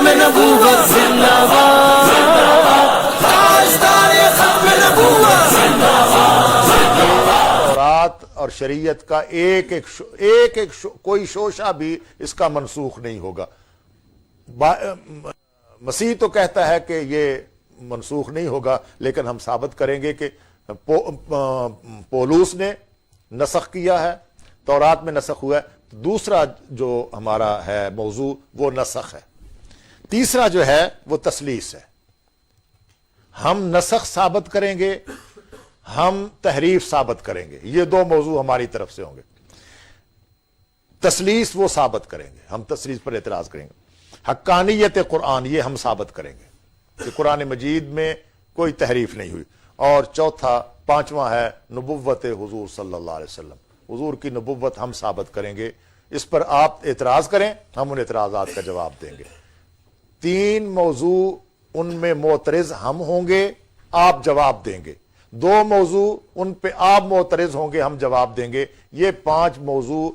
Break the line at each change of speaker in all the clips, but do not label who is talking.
ختم نبوت زندہ باد، تاجدار ختم نبوت زندہ باد۔
تورات اور شریعت کا ایک ایک کوئی شوشہ بھی اس کا منسوخ نہیں ہوگا۔ مسیح تو کہتا ہے کہ یہ منسوخ نہیں ہوگا، لیکن ہم ثابت کریں گے کہ پولوس نے نسخ کیا ہے، تورات میں نسخ ہوا ہے۔ دوسرا جو ہمارا ہے موضوع وہ نسخ ہے، تیسرا جو ہے وہ تثلیث ہے۔ ہم نسخ ثابت کریں گے، ہم تحریف ثابت کریں گے، یہ دو موضوع ہماری طرف سے ہوں گے۔ تثلیث وہ ثابت کریں گے، ہم تثلیث پر اعتراض کریں گے۔ حقانیت قرآن یہ ہم ثابت کریں گے کہ قرآن مجید میں کوئی تحریف نہیں ہوئی۔ اور چوتھا پانچواں ہے نبوت حضور صلی اللہ علیہ وسلم، حضور کی نبوت ہم ثابت کریں گے۔ اس پر آپ اعتراض کریں، ہم ان اعتراضات کا جواب دیں گے۔ تین موضوع ان میں معترض ہم ہوں گے، آپ جواب دیں گے۔ دو موضوع ان پہ آپ معترض ہوں گے، ہم جواب دیں گے۔ یہ پانچ موضوع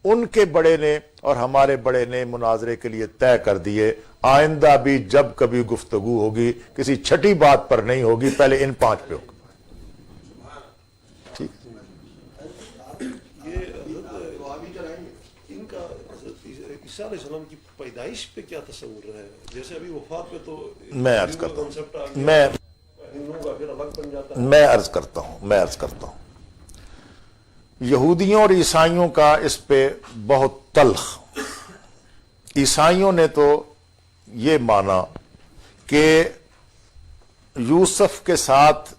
ان کے بڑے نے اور ہمارے بڑے نے مناظرے کے لیے طے کر دیے۔ آئندہ بھی جب کبھی گفتگو ہوگی کسی چھٹی بات پر نہیں ہوگی، پہلے ان پانچ پہ ہوگی۔ ٹھیک
ان کا حضرت عیسیٰ علیہ السلام کی پیدائش پہ کیا تصور ہے؟ جیسے ابھی وفات پہ تو
میں عرض کرتا ہوں میں عرض کرتا ہوں یہودیوں اور عیسائیوں کا اس پہ بہت تلخ۔ عیسائیوں نے تو یہ مانا کہ یوسف کے ساتھ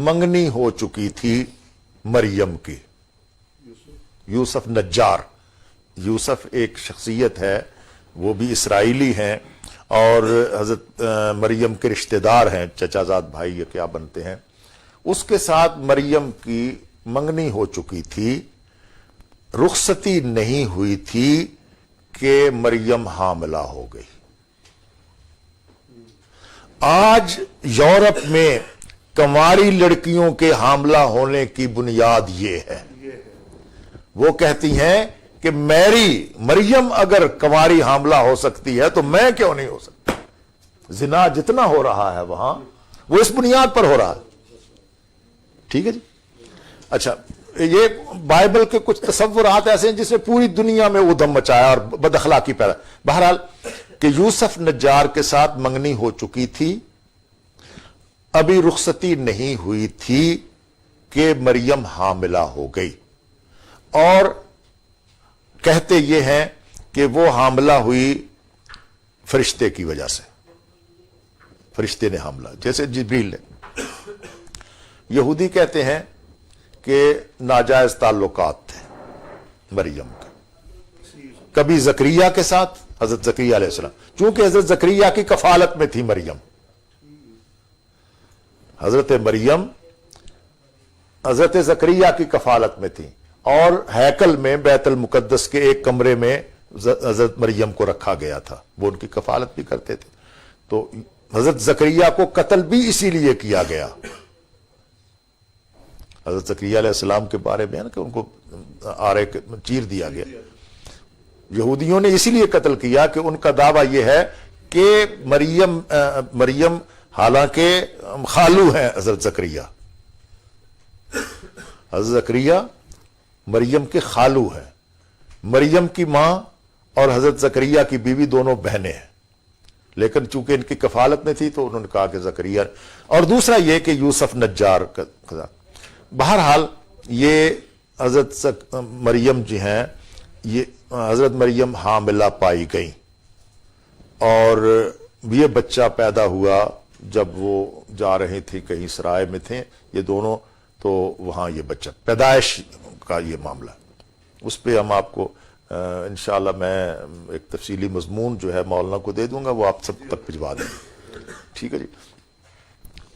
منگنی ہو چکی تھی مریم کی۔ یوسف نجار، یوسف ایک شخصیت ہے، وہ بھی اسرائیلی ہیں اور حضرت مریم کے رشتہ دار ہیں، چچا زاد بھائی یا کیا بنتے ہیں۔ اس کے ساتھ مریم کی منگنی ہو چکی تھی، رخصتی نہیں ہوئی تھی کہ مریم حاملہ ہو گئی۔ آج یورپ میں کنواری لڑکیوں کے حاملہ ہونے کی بنیاد یہ ہے، وہ کہتی ہیں کہ مریم اگر کنواری حاملہ ہو سکتی ہے تو میں کیوں نہیں ہو سکتا۔ زنا جتنا ہو رہا ہے وہاں وہ اس بنیاد پر ہو رہا ہے۔ ٹھیک ہے جی۔ اچھا، یہ بائبل کے کچھ تصورات ایسے ہیں جس نے پوری دنیا میں ادھم مچایا اور بد اخلاقی پیدا۔ بہرحال کہ یوسف نجار کے ساتھ منگنی ہو چکی تھی، ابھی رخصتی نہیں ہوئی تھی کہ مریم حاملہ ہو گئی، اور کہتے یہ ہیں کہ وہ حاملہ ہوئی فرشتے کی وجہ سے، فرشتے نے حاملہ، جیسے جبریل نے۔ یہودی کہتے ہیں کہ ناجائز تعلقات تھے مریم کے، کبھی زکریا کے ساتھ، حضرت زکریا علیہ السلام، چونکہ حضرت زکریا کی کفالت میں تھی مریم، حضرت مریم حضرت زکریا کی کفالت میں تھی، اور ہیکل میں بیت المقدس کے ایک کمرے میں حضرت مریم کو رکھا گیا تھا، وہ ان کی کفالت بھی کرتے تھے۔ تو حضرت زکریا کو قتل بھی اسی لیے کیا گیا۔ حضرت زکریا علیہ السلام کے بارے میں ہے نا کہ ان کو آرے چیر دیا گیا۔ یہودیوں نے اسی لیے قتل کیا کہ ان کا دعویٰ یہ ہے کہ مریم حالانکہ خالو ہیں حضرت زکریا، حضرت زکریا مریم کے خالو ہیں، مریم کی ماں اور حضرت زکریا کی بیوی دونوں بہنیں ہیں، لیکن چونکہ ان کی کفالت میں تھی تو انہوں نے کہا کہ زکریا۔ اور دوسرا یہ کہ یوسف نجار کا۔ بہرحال یہ حضرت مریم جی ہیں، یہ حضرت مریم حاملہ پائی گئیں، اور یہ بچہ پیدا ہوا جب وہ جا رہے تھے، کہیں سرائے میں تھے یہ دونوں، تو وہاں یہ بچہ پیدائش کا یہ معاملہ، اس پہ ہم آپ کو انشاءاللہ میں ایک تفصیلی مضمون جو ہے مولانا کو دے دوں گا، وہ آپ سب تک بھجوا دیں گے۔ ٹھیک ہے جی۔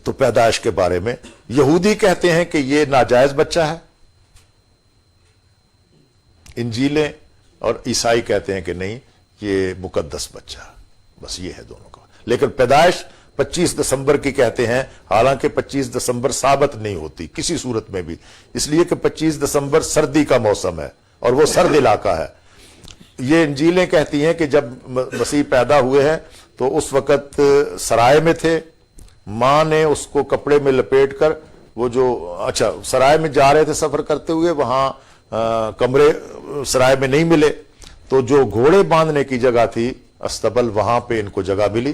تو پیدائش کے بارے میں یہودی کہتے ہیں کہ یہ ناجائز بچہ ہے، انجیلیں اور عیسائی کہتے ہیں کہ نہیں یہ مقدس بچہ ہے، بس یہ ہے دونوں کا۔ لیکن پیدائش 25 دسمبر کی کہتے ہیں، حالانکہ 25 دسمبر ثابت نہیں ہوتی کسی صورت میں بھی، اس لیے کہ 25 دسمبر سردی کا موسم ہے اور وہ سرد علاقہ ہے۔ یہ انجیلیں کہتی ہیں کہ جب مسیح پیدا ہوئے ہیں تو اس وقت سرائے میں تھے، ماں نے اس کو کپڑے میں لپیٹ کر وہ جو سرائے میں جا رہے تھے سفر کرتے ہوئے، وہاں کمرے سرائے میں نہیں ملے، تو جو گھوڑے باندھنے کی جگہ تھی استبل، وہاں پہ ان کو جگہ ملی،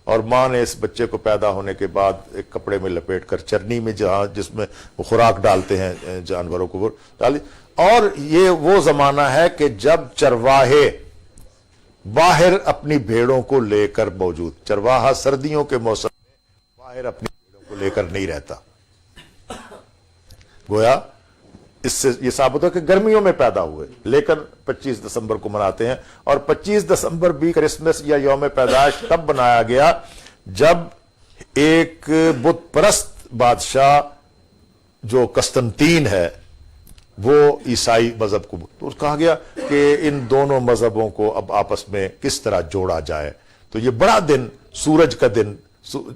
اور ماں نے اس بچے کو پیدا ہونے کے بعد ایک کپڑے میں لپیٹ کر چرنی میں جس میں وہ خوراک ڈالتے ہیں جانوروں کو، وہ ڈال دی۔ اور یہ وہ زمانہ ہے کہ جب چرواہے باہر اپنی بھیڑوں کو لے کر موجود، چرواہا سردیوں کے موسم میں باہر اپنی بھیڑوں کو لے کر نہیں رہتا، گویا اس سے یہ ثابت ہو کہ گرمیوں میں پیدا ہوئے، لیکن 25 دسمبر کو مناتے ہیں، اور 25 دسمبر بھی کرسمس یا یوم پیدائش تب بنایا گیا جب ایک بت پرست بادشاہ جو قسطنطین ہے وہ عیسائی مذہب کو، تو کہا گیا کہ ان دونوں مذہبوں کو اب آپس میں کس طرح جوڑا جائے، تو یہ بڑا دن، سورج کا دن،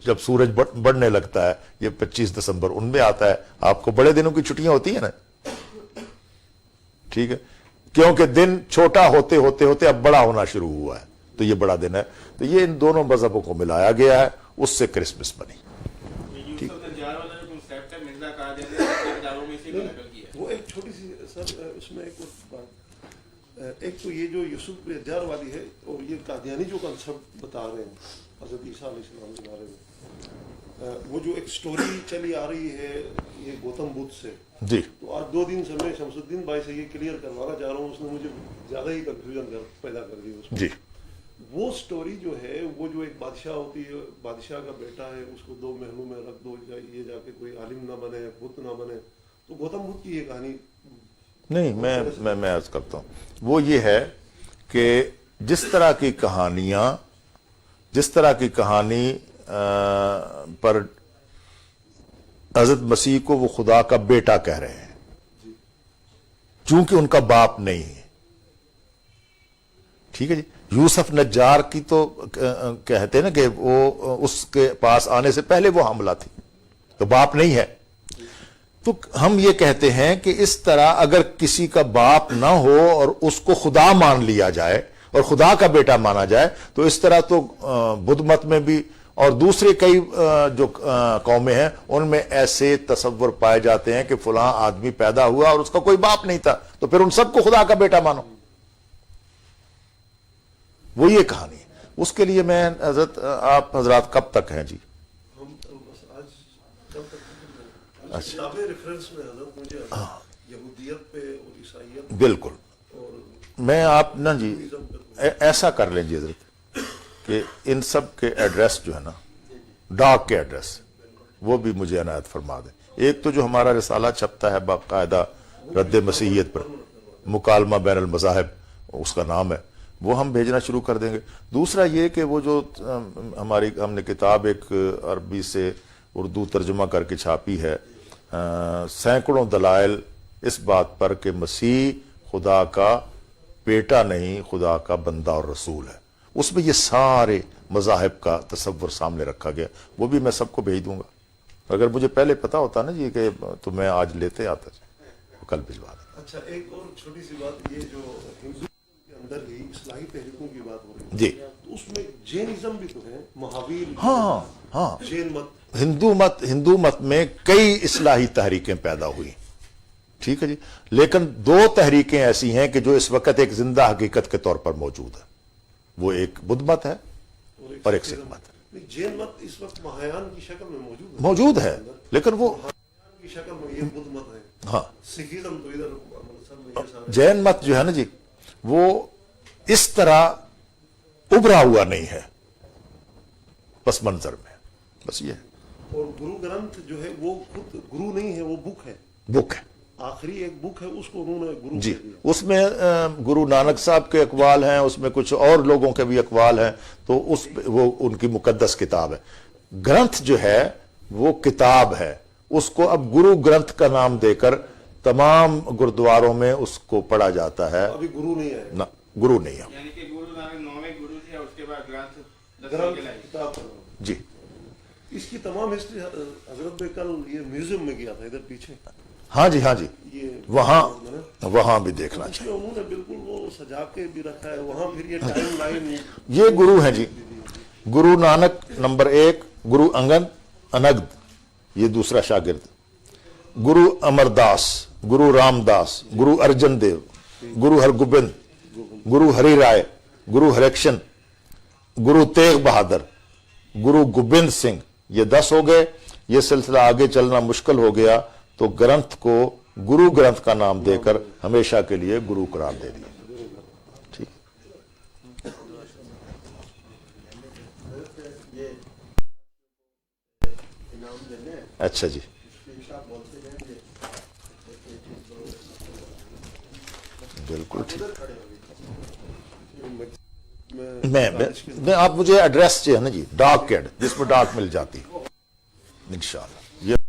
جب سورج بڑھنے لگتا ہے، یہ 25 دسمبر ان میں آتا ہے۔ آپ کو بڑے دنوں کی چھٹیاں ہوتی ہیں نا، ٹھیک ہے، کیونکہ دن چھوٹا ہوتے ہوتے ہوتے اب بڑا ہونا شروع ہوا ہے، تو یہ بڑا دن ہے، تو یہ ان دونوں مذہبوں کو ملایا گیا ہے، اس سے کرسمس بنی۔
وہ ایک چھوٹی سی سر اس میں ایک بات، ایک تو یہ جو یوسف نجار والی ہے، اور یہ قادیانی جو کنسپٹ بتا رہے ہیں حضرت عیسیٰ علیہ السلام کے بارے میں، وہ جو ایک سٹوری چلی آ رہی ہے یہ گوتم بدھ سے،
جی،
تو آج 2 دن سے میں شمس الدین بھائی سے یہ کلیئر کروانا چاہ رہا ہوں، اس نے مجھے زیادہ ہی کنفیوژن پیدا کر دی اس میں۔
جی،
وہ سٹوری جو ہے، وہ جو ایک بادشاہ ہوتی ہے، بادشاہ کا بیٹا ہے، اس کو 2 محلوں میں رکھ دو، یہ جا کے کوئی عالم نہ بنے، بت نہ بنے، تو گوتم بدھ کی یہ کہانی
نہیں، میں عرض کرتا ہوں، وہ یہ ہے کہ جس طرح کی کہانی پر حضرت مسیح کو وہ خدا کا بیٹا کہہ رہے ہیں، چونکہ ان کا باپ نہیں ہے، ٹھیک ہے جی۔ یوسف نجار کی تو کہتے ہیں نا کہ وہ اس کے پاس آنے سے پہلے وہ حاملہ تھی، تو باپ نہیں ہے، تو ہم یہ کہتے ہیں کہ اس طرح اگر کسی کا باپ نہ ہو اور اس کو خدا مان لیا جائے اور خدا کا بیٹا مانا جائے، تو اس طرح تو بدھ مت میں بھی اور دوسرے کئی جو قومیں ہیں ان میں ایسے تصور پائے جاتے ہیں کہ فلاں آدمی پیدا ہوا اور اس کا کوئی باپ نہیں تھا، تو پھر ان سب کو خدا کا بیٹا مانو، وہ یہ کہانی ہے۔ اس کے لیے میں آپ حضرات کب تک ہیں جی؟
ہم بس آج کل تک کتابیں ریفرنس میں حضرت مجھے یہودیت پہ اور عیسائیت
بالکل،
اور
میں آپ نا جی ایسا کر لیں جی حضرت کہ ان سب کے ایڈریس جو ہے نا، ڈاک کے ایڈریس، وہ بھی مجھے عنایت فرما دیں۔ ایک تو جو ہمارا رسالہ چھپتا ہے باقاعدہ رد مسیحیت پر، مکالمہ بین المذاہب اس کا نام ہے، وہ ہم بھیجنا شروع کر دیں گے۔ دوسرا یہ کہ وہ جو ہم نے کتاب ایک عربی سے اردو ترجمہ کر کے چھاپی ہے، سینکڑوں دلائل اس بات پر کہ مسیح خدا کا بیٹا نہیں، خدا کا بندہ اور رسول ہے، اس میں یہ سارے مذاہب کا تصور سامنے رکھا گیا، وہ بھی میں سب کو بھیج دوں گا۔ اگر مجھے پہلے پتا ہوتا نا جی کہ تو میں آج لیتے آتا، کل بھجوا دیتا۔
اچھا، ایک اور چھوٹی سی بات، یہ جو ہندو کے اندر ہی اصلاحی تحریکوں کی بات ہو رہی ہے
جی،
تو اس میں جینزم بھی تو ہے، مہاویر،
ہاں،
جین مت،
ہندو مت میں کئی اصلاحی تحریکیں پیدا ہوئی، ٹھیک ہے جی، لیکن 2 تحریکیں ایسی ہیں کہ جو اس وقت ایک زندہ حقیقت کے طور پر موجود ہے، وہ ایک بدھ مت ہے اور ایک سکھ مت ہے۔
جین مت اس وقت مہایان کی شکل میں
موجود ہے، لیکن وہ
مہایان کی شکل میں یہ بدھ مت ہے،
ہاں،
سکھزم تو ادھر امرتسر میں یہ سارے،
جین مت جو ہے نا جی، وہ اس طرح ابھرا ہوا نہیں ہے پس منظر میں، بس یہ ہے۔
اور گرو گرنتھ جو ہے وہ خود گرو نہیں ہے، وہ بک ہے،
بک ہے
آخری ایک بک ہے، اس کو انہوں نے گرو
جی،
کہہ دیا۔
اس میں گرو نانک صاحب کے اقوال ہیں، اس میں کچھ اور لوگوں کے بھی اقوال ہیں، تو وہ ان کی مقدس کتاب ہے۔ گرنتھ جو ہے وہ کتاب ہے، اس کو اب گرو گرنتھ کا نام دے کر تمام گردواروں میں اس کو پڑھا جاتا ہے،
ابھی گرو نہیں ہے،
نہ گرو نہیں ہے
یعنی کہ گرو نانک 9ویں گرو تھے، اس کے بعد گرنتھ 10ویں
گرنتھ
کے لائے۔
کتاب کا نام۔
جی۔
اس کی تمام ہسٹری حضرت میں کل یہ میوزیم میں گیا تھا ادھر پیچھے،
ہاں جی، ہاں جی،
یہ
وہاں بھی دیکھنا
اس
چاہیے.
میں انہوں نے بالکل وہ سجا کے بھی رکھا ہے وہاں، پھر یہ ٹائم لائن.
یہ گرو ہیں جی. گرو نانک نمبر 1، گرو انگد یہ دوسرا شاگرد، گرو امر داس، گرو رام داس، گرو ارجن دیو، گرو ہرگوبند، گرو ہری رائے، گرو ہریکشن، گرو تیغ بہادر، گرو گوبند سنگھ. یہ 10 ہو گئے. یہ سلسلہ آگے چلنا مشکل ہو گیا تو گرنتھ کو گرو گرنتھ کا نام دے کر ہمیشہ کے لیے گرو قرار دے دیا. ٹھیک. اچھا جی. بالکل ٹھیک. میں آپ مجھے ایڈریس چاہیے نا جی، ڈاک کیڈ جس میں ڈاک مل جاتی انشاءاللہ. یہ